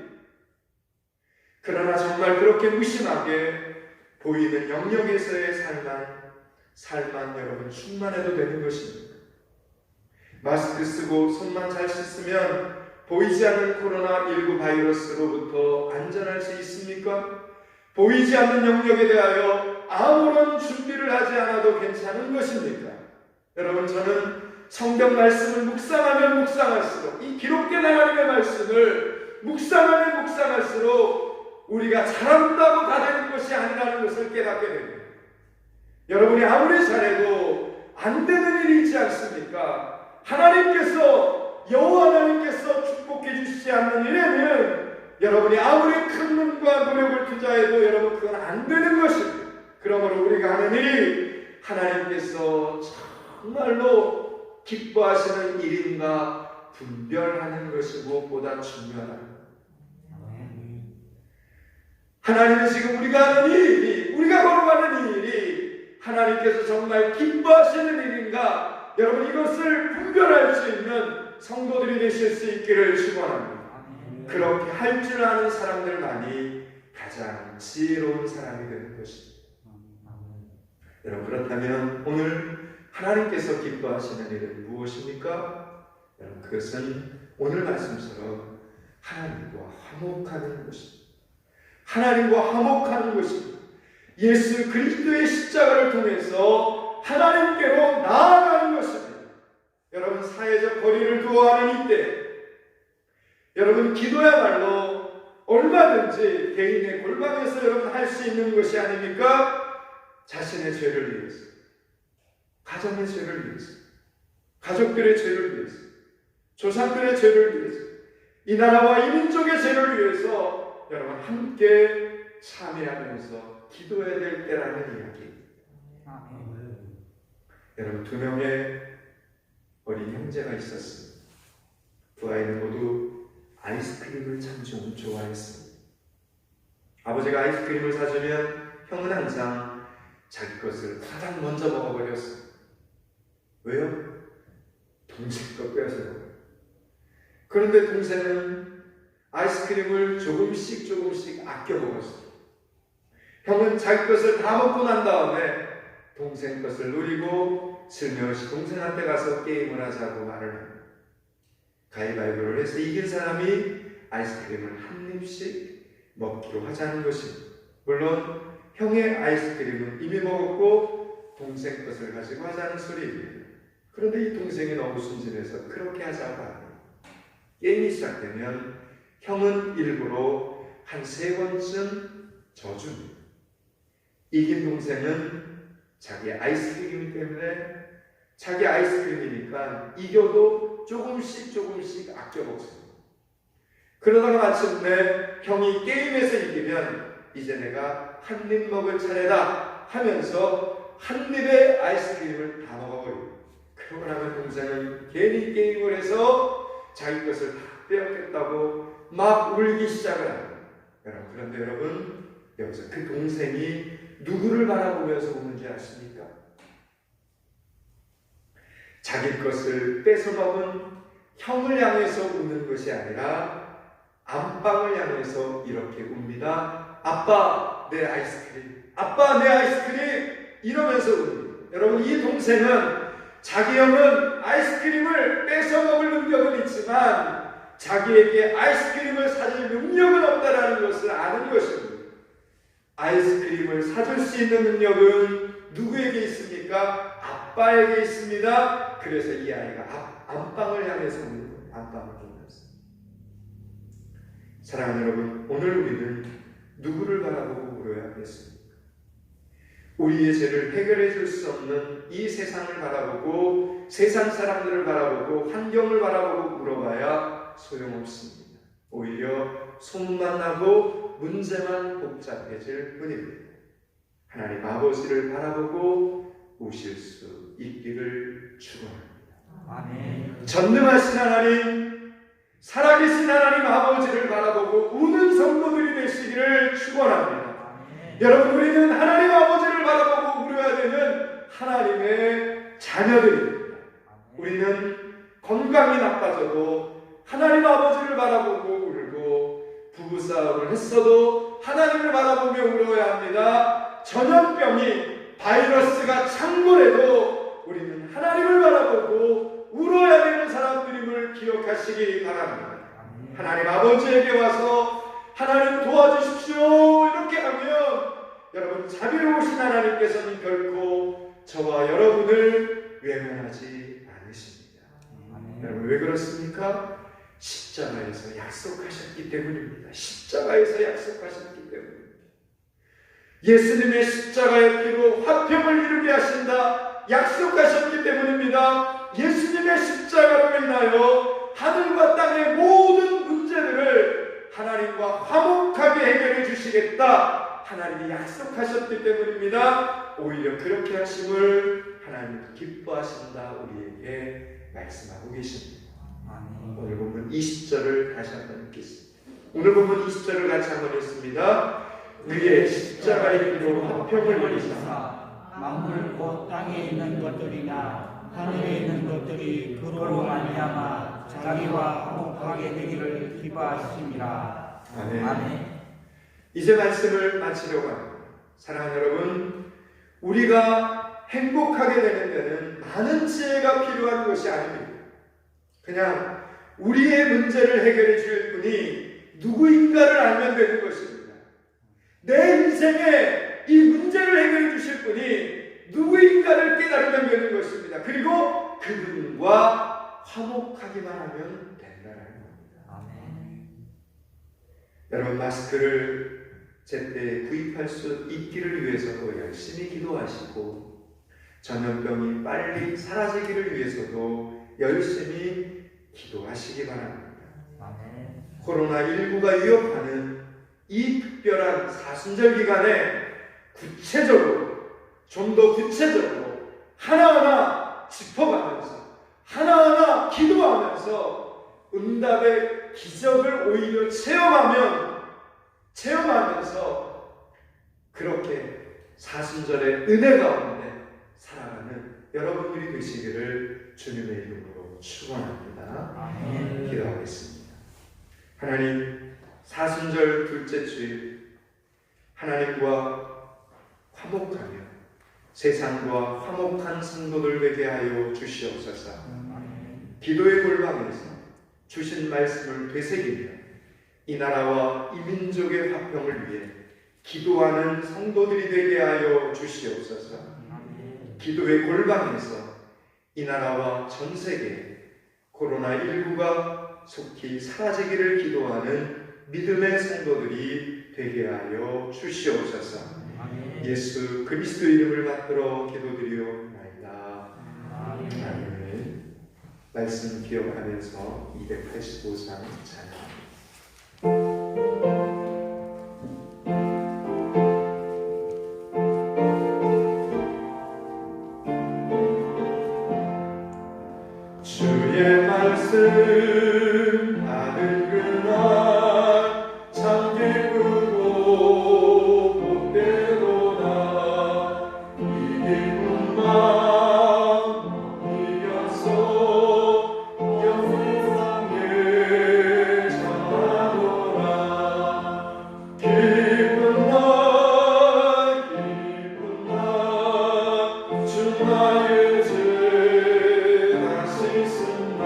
Speaker 1: 그러나 정말 그렇게 무심하게 보이는 영역에서의 삶만 여러분 충만해도 되는 것입니다. 마스크 쓰고 손만 잘 씻으면 보이지 않는 코로나19 바이러스로부터 안전할 수 있습니까? 보이지 않는 영역에 대하여 아무런 준비를 하지 않아도 괜찮은 것입니까? 여러분 저는 성경 말씀을 묵상하면 묵상할수록, 이 기록된 하나님의 말씀을 묵상하면 묵상할수록 우리가 잘한다고 다 되는 것이 아니라는 것을 깨닫게 됩니다. 여러분이 아무리 잘해도 안 되는 일이 있지 않습니까? 여호와 하나님께서 축복해 주시지 않는 일에는 여러분이 아무리 큰 눈과 노력을 투자해도 여러분 그건 안 되는 것입니다. 그러므로 우리가 하는 일이 하나님께서 정말로 기뻐하시는 일인가 분별하는 것이 무엇보다 중요하다. 하나님은 지금 우리가 하는 이 일이, 우리가 걸어가는 이 일이 하나님께서 정말 기뻐하시는 일인가, 여러분 이것을 분별할 수 있는 성도들이 되실 수 있기를 축원합니다. 그렇게 할 줄 아는 사람들만이 가장 지혜로운 사람이 되는 것입니다. 여러분 그렇다면 오늘 하나님께서 기뻐하시는 일은 무엇입니까? 여러분 그것은 오늘 말씀처럼 하나님과 화목하는 것입니다. 하나님과 화목하는 것입니다. 예수 그리스도의 십자가를 통해서 하나님께로 나아가는 것입니다. 여러분 사회적 거리를 두어하는 이때 여러분 기도야말로 얼마든지 개인의 골방에서 여러분 할 수 있는 것이 아닙니까? 자신의 죄를 위해서, 가정의 죄를 위해서, 가족들의 죄를 위해서, 조상들의 죄를 위해서, 이 나라와 이 민족의 죄를 위해서 여러분 함께 참여하면서 기도해야 될 때라는 이야기. 여러분 두 명의 어린 형제가 있었습니다. 두 아이는 모두 아이스크림을 참 좋아했습니다. 아버지가 아이스크림을 사주면 형은 항상 자기 것을 가장 먼저 먹어버렸어요. 왜요? 동생 거 빼앗아 먹어요. 그런데 동생은 아이스크림을 조금씩 아껴 먹었어요. 형은 자기 것을 다 먹고 난 다음에 동생 것을 노리고 슬며시 동생한테 가서 게임을 하자고 말을 합니다. 가위바위보를 해서 이긴 사람이 아이스크림을 한 입씩 먹기로 하자는 것입니다. 물론 형의 아이스크림은 이미 먹었고 동생 것을 가지고 하자는 소리입니다. 그런데 이 동생이 너무 순진해서 그렇게 하자고 합니다. 게임이 시작되면 형은 일부러 한 3번쯤 져줍니다. 이긴 동생은 자기 아이스크림이기 때문에 자기 아이스크림이니까 이겨도 조금씩 아껴 먹습니다. 그러다가 마침내 형이 게임에서 이기면 이제 내가 한 입 먹을 차례다 하면서 한 입의 아이스크림을 다 먹어버립니다. 그러고 나면 동생은 괜히 게임을 해서 자기 것을 다 빼앗겼다고 막 울기 시작을 합니다. 그런데 여러분 여기서 그 동생이 누구를 바라보면서 우는지 아십니까? 자기 것을 뺏어 먹은 형을 향해서 우는 것이 아니라 안방을 향해서 이렇게 웁니다. 아빠 내 아이스크림, 아빠 내 아이스크림 이러면서 웁니다. 여러분 이 동생은 자기 형은 아이스크림을 뺏어 먹을 능력은 있지만 자기에게 아이스크림을 사줄 능력은 없다라는 것을 아는 것입니다. 아이스크림을 사줄 수 있는 능력은 누구에게 있습니까? 아빠에게 있습니다. 그래서 이 아이가 안방을 향해서 안방을 보면서, 사랑하는 여러분, 오늘 우리는 누구를 바라보고 울어야 하겠습니까? 우리의 죄를 해결해 줄 수 없는 이 세상을 바라보고, 세상 사람들을 바라보고, 환경을 바라보고 울어봐야 소용없습니다. 오히려 소문만 나고 문제만 복잡해질 뿐입니다. 하나님 아버지를 바라보고 우실 수 있기를 축원합니다.
Speaker 2: 아멘.
Speaker 1: 전능하신 하나님, 살아계신 하나님 아버지를 바라보고 우는 성도들이 되시기를 축원합니다. 여러분, 우리는 하나님 아버지를 바라보고 울어야 되는 하나님의 자녀들입니다. 우리는 건강이 나빠져도 하나님 아버지를 바라보고 울고, 부부싸움을 했어도 하나님을 바라보며 울어야 합니다. 전염병이, 바이러스가 창궐해도 우리는 하나님을 바라보고 울어야 되는 사람들임을 기억하시기 바랍니다. 하나님 아버지에게 와서 하나님 도와주십시오 이렇게 하면 여러분, 자비로우신 하나님께서는 결코 저와 여러분을 외면하지 않으십니다. 여러분, 왜 그렇습니까? 십자가에서 약속하셨기 때문입니다. 십자가에서 약속하셨기 때문입니다. 예수님의 십자가의 피로 화평을 이루게 하신다 약속하셨기 때문입니다. 예수님의 십자가로 인하여 하늘과 땅의 모든 문제들을 하나님과 화목하게 해결해 주시겠다 하나님이 약속하셨기 때문입니다. 오히려 그렇게 하심을 하나님 기뻐하신다 우리에게 말씀하고 계십니다. 오늘 본문 20절을 다시 한번 읽겠습니다. 오늘 본문 20절을 같이 한번 읽습니다. 그의 십자가의 피로 화평을 이루사
Speaker 2: 만물 곧 땅에 있는 것들이나 하늘에 있는 것들이 그로 말미암아 자기와 화목하게 되기를 기뻐하심이라. 아멘.
Speaker 1: 이제 말씀을 마치려고 합니다. 사랑하는 여러분, 우리가 행복하게 되는 데는 많은 지혜가 필요한 것이 아닙니다. 그냥 우리의 문제를 해결해 줄 분이 누구인가를 알면 되는 것입니다. 내 인생에 이 문제를 해결해 주실 분이 누구인가를 깨달으면 되는 것입니다. 그리고 그분과 화목하기만 하면 된다는 겁니다.
Speaker 2: 아멘.
Speaker 1: 여러분, 마스크를 제때 구입할 수 있기를 위해서도 열심히 기도하시고, 전염병이 빨리 사라지기를 위해서도 열심히 기도하시기 바랍니다.
Speaker 2: 아멘.
Speaker 1: 코로나19가 위협하는 이 특별한 사순절 기간에 구체적으로, 좀 더 구체적으로 하나하나 짚어가면서, 하나하나 기도하면서 응답의 기적을 오히려 체험하면서 그렇게 사순절의 은혜 가운데 살아가는 여러분들이 되시기를 주님의 이름으로 축원합니다.
Speaker 2: 아멘.
Speaker 1: 기도하겠습니다. 하나님, 사순절 둘째 주일 하나님과 화목하며 세상과 화목한 성도들 되게 하여 주시옵소서. 기도의 골방에서 주신 말씀을 되새기며 이 나라와 이 민족의 화평을 위해 기도하는 성도들이 되게 하여 주시옵소서. 기도의 골방에서 이 나라와 전 세계 코로나19가 속히 사라지기를 기도하는 믿음의 성도들이 되게 하여 주시옵소서. 예수 그리스도 이름을 받들어 기도드리옵나이다. 아멘. 말씀 기억하면서 285장 찬양. 주의 말씀 아는 그날 참 기쁘고 복되도다. 이 기쁜 마음 이겨서 영생에 전하노라. 기쁜 날 주 나의 죄 다시 쓴다.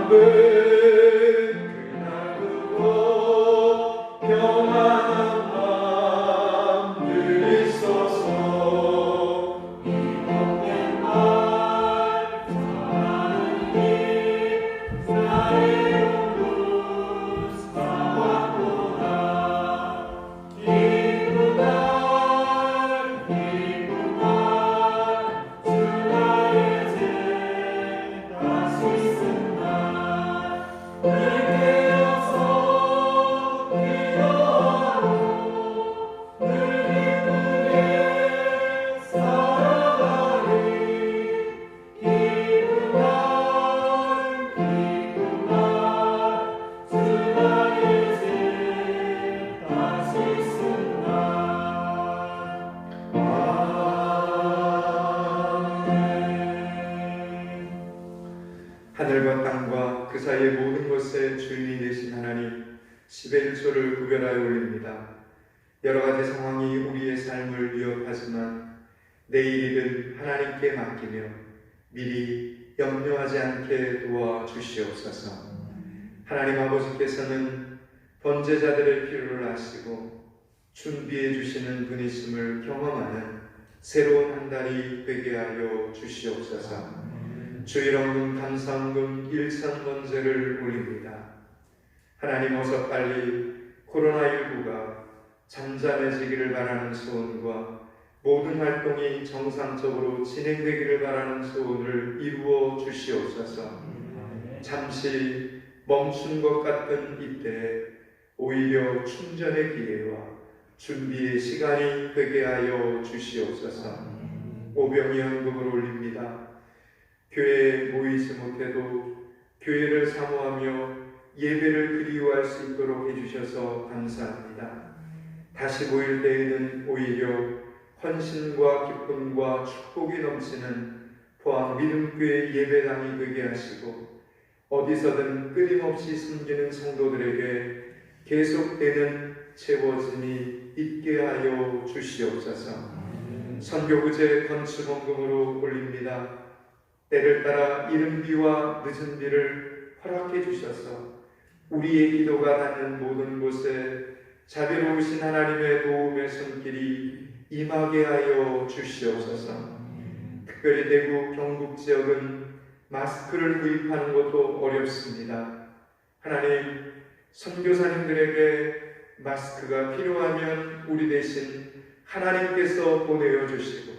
Speaker 1: 그나무고 평안한 마음 늘 있어서 이복된 날 사랑하는 일 사이로운 사왔구나 기쁜 날 주 나의 죄 다시 쓴 날 늘 깨어서 기도하고 늘 기쁘게 살아가리 기쁜 날 주 나의 죄 다시 쓴 날 하늘과 땅과 그 사이의 모든 것의 주인이 되신 하나님, 11조를 구별하여 올립니다. 여러 가지 상황이 우리의 삶을 위협하지만 내일이든 하나님께 맡기며 미리 염려하지 않게 도와주시옵소서. 하나님 아버지께서는 번제자들의 필요를 아시고 준비해 주시는 분이심을 경험하는 새로운 한 달이 되게 하여 주시옵소서. 주일원금 감사원금 1,000번제를 올립니다. 하나님 어서 빨리 코로나19가 잠잠해지기를 바라는 소원과 모든 활동이 정상적으로 진행되기를 바라는 소원을 이루어 주시옵소서. 잠시 멈춘 것 같은 이때 오히려 충전의 기회와 준비의 시간이 되게 하여 주시옵소서. 오병이 헌금을 올립니다. 교회에 모이지 못해도 교회를 사모하며 예배를 그리워할 수 있도록 해주셔서 감사합니다. 다시 모일 때에는 오히려 헌신과 기쁨과 축복이 넘치는 포항 믿음교회 예배당이 되게 하시고 어디서든 끊임없이 섬기는 성도들에게 계속되는 채워짐이 있게 하여 주시옵소서. 선교구제 건축원금으로 올립니다. 때를 따라 이른 비와 늦은 비를 허락해 주셔서 우리의 기도가 닿는 모든 곳에 자비로우신 하나님의 도움의 손길이 임하게 하여 주시옵소서. 특별히 대구 경북 지역은 마스크를 구입하는 것도 어렵습니다. 하나님, 선교사님들에게 마스크가 필요하면 우리 대신 하나님께서 보내어 주시고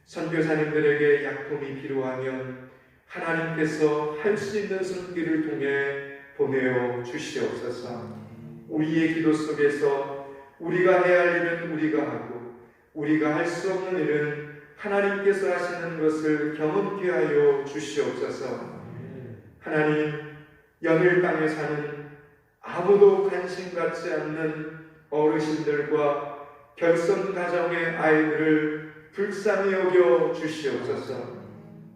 Speaker 1: 선교사님들에게 약품이 필요하면 하나님께서 할 수 있는 손길을 통해 보내어 주시옵소서. 우리의 기도 속에서 우리가 해야 할 일은 우리가 하고 우리가 할 수 없는 일은 하나님께서 하시는 것을 경험케 하여 주시옵소서. 하나님, 연일 땅에 사는 아무도 관심 갖지 않는 어르신들과 결손 가정의 아이들을 불쌍히 여겨 주시옵소서.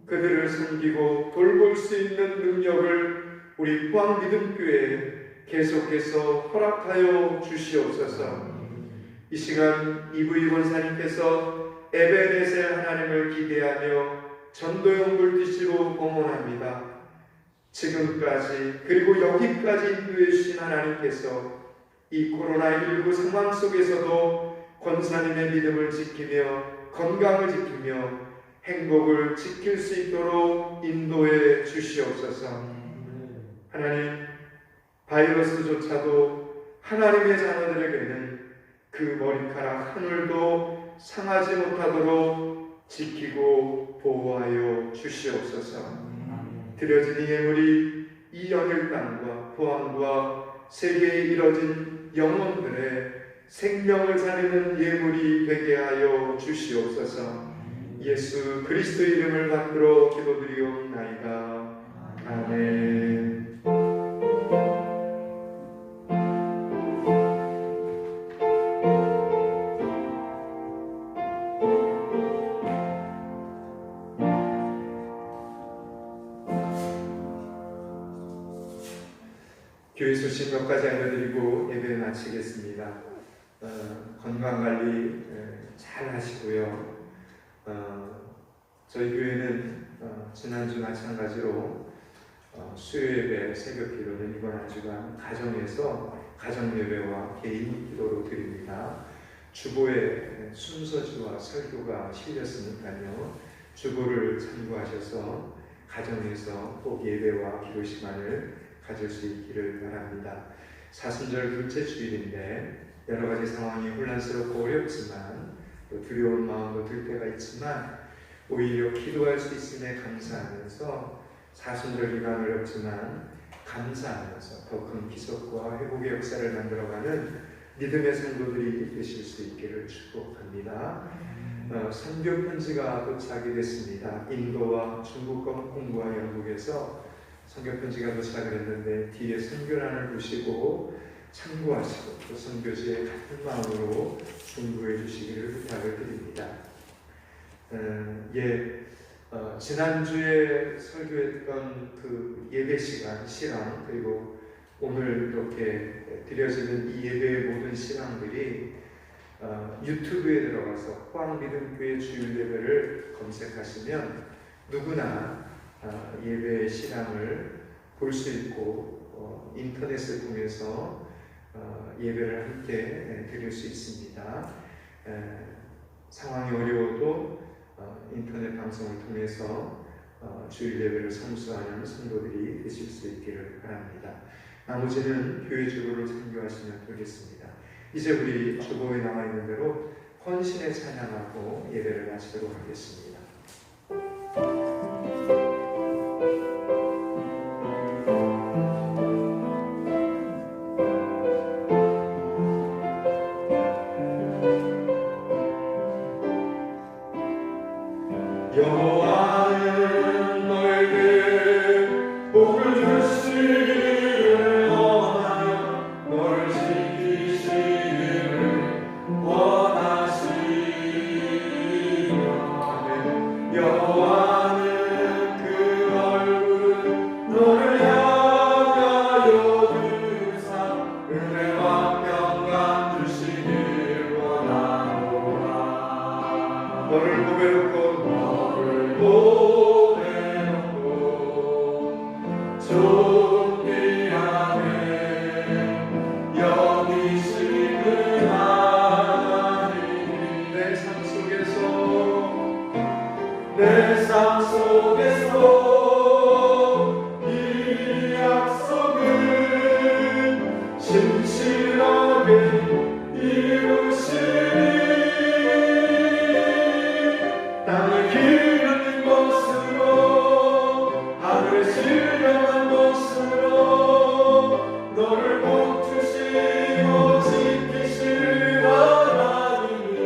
Speaker 1: 그들을 섬기고 돌볼 수 있는 능력을 우리 포항 믿음교회에 계속해서 허락하여 주시옵소서. 이 시간 이부희 권사님께서 에베네셀 하나님을 기대하며 전도연 물티시로 봉헌합니다. 지금까지 그리고 여기까지 인도해 주신 하나님께서 이 코로나19 상황 속에서도 권사님의 믿음을 지키며 건강을 지키며 행복을 지킬 수 있도록 인도해 주시옵소서. 하나님, 바이러스조차도 하나님의 자녀들에게는 그 머리카락 한 올도 상하지 못하도록 지키고 보호하여 주시옵소서. 드려진 이 예물이 이 연일 땅과 포항과 세계에 이뤄진 영혼들의 생명을 살리는 예물이 되게 하여 주시옵소서. 예수 그리스도 이름을 받들어 기도드리옵나이다. 아멘. 교회 소식 몇 가지 알려드리고 예배를 마치겠습니다. 건강관리 잘 하시고요. 저희 교회는 지난주 마찬가지로 수요예배, 새벽기도는 이번 한 주간 가정에서 가정예배와 개인 기도로 드립니다. 주보에 순서지와 설교가 실렸으니까요. 주보를 참고하셔서 가정에서 꼭 예배와 기도 시간을 가질 수 있기를 바랍니다. 사순절 둘째 주일인데 여러 가지 상황이 혼란스럽고 어렵지만 또 두려운 마음도 들 때가 있지만 오히려 기도할 수 있음에 감사하면서 사순절 기간 어렵지만 감사하면서 더 큰 기적과 회복의 역사를 만들어가는 믿음의 성도들이 되실 수 있기를 축복합니다. 선교 편지가 도착이 됐습니다. 인도와 중국과 홍콩과 영국에서 선교 편지가 도착을 했는데 뒤에 선교란을 보시고 참고하시고 또 선교지에 같은 마음으로 중보해 주시기를 부탁을 드립니다. 지난주에 설교했던 그 예배 시간, 실황, 그리고 오늘 이렇게 드려지는 이 예배의 모든 실황들이 유튜브에 들어가서 포항믿음교회 주일 예배를 검색하시면 누구나 예배의 실황을 볼 수 있고 인터넷을 통해서 예배를 함께 드릴 수 있습니다. 상황이 어려워도 인터넷 방송을 통해서 주일 예배를 성수하는 성도들이 되실 수 있기를 바랍니다. 나머지는 교회 주보를 참고하시면 되겠습니다. 이제 우리 주보에 나와 있는 대로 헌신에 찬양하고 예배를 마치도록 하겠습니다.
Speaker 3: 여호와는 너에게 복을 주시기를 원하여 너를 지키시기를 원하시며 여호와는 그 얼굴을 너를 향하여 드사 은혜와 평강 주시길 원하노라. 너를 보배롭고 존귀하게 여기시는 하나님 내 삶 속에서 이 약속을 신실하게 이루시리. 땅을 기르는 것으로 하늘을 신령한 것으로 너를 복주시고 지키실 하나님이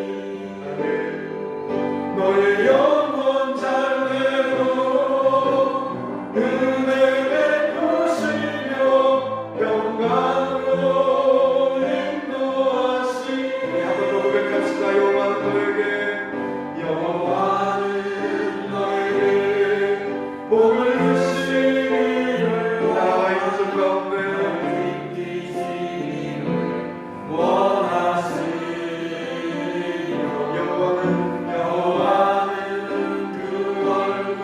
Speaker 3: 너의 영원 잘되도록 은혜 베푸시며 평강으로 인도하시니 한번 더 고백합시다. 여호와는 너에게 복을 주시기를 나와 있는 것 가운데 지키시기를 원하시며 여호와는 그 얼굴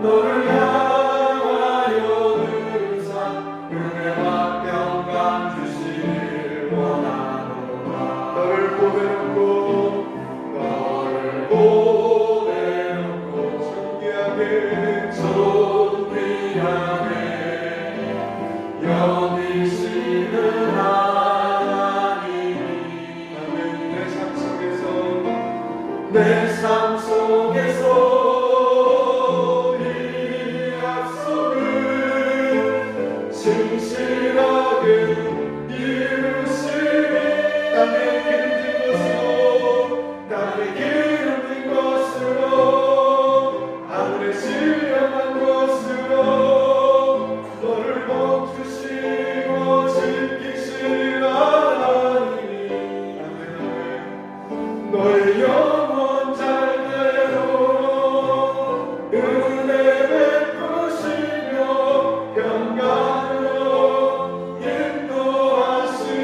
Speaker 3: 너를 향하여 드사 은혜와 평강 주시길 원하노라. 너를 보배롭고 존귀하게 여기시는 하나님이 내 삶 속에서 이 약속을 신실하게 이루시리. 땅에 기름진 것으로 하늘에 신령한 것으로 너를 복주시고 지키실 하나님이 너의 영원 잘되도록 은혜 베푸시며 평강으로 인도하시니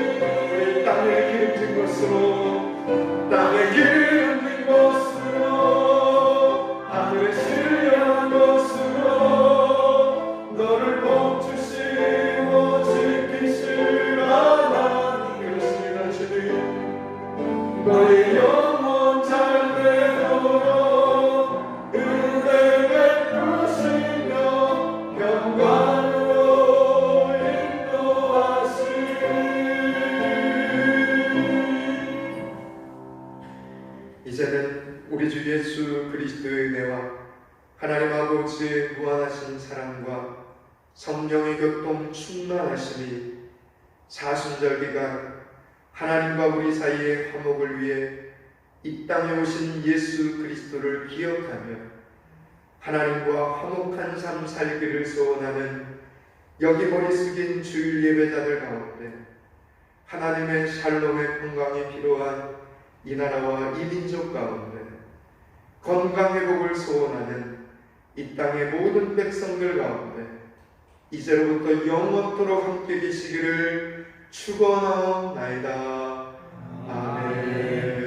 Speaker 1: 충만하심이 사순절 기간 하나님과 우리 사이의 화목을 위해 이 땅에 오신 예수 그리스도를 기억하며 하나님과 화목한 삶 살기를 소원하는 여기 머리 숙인 주일 예배자들 가운데 하나님의 샬롬의 평강이 필요한 이 나라와 이 민족 가운데 건강 회복을 소원하는 이 땅의 모든 백성들 가운데 이제로부터 영원토록 함께 계시기를 축원하옵나이다. 아멘.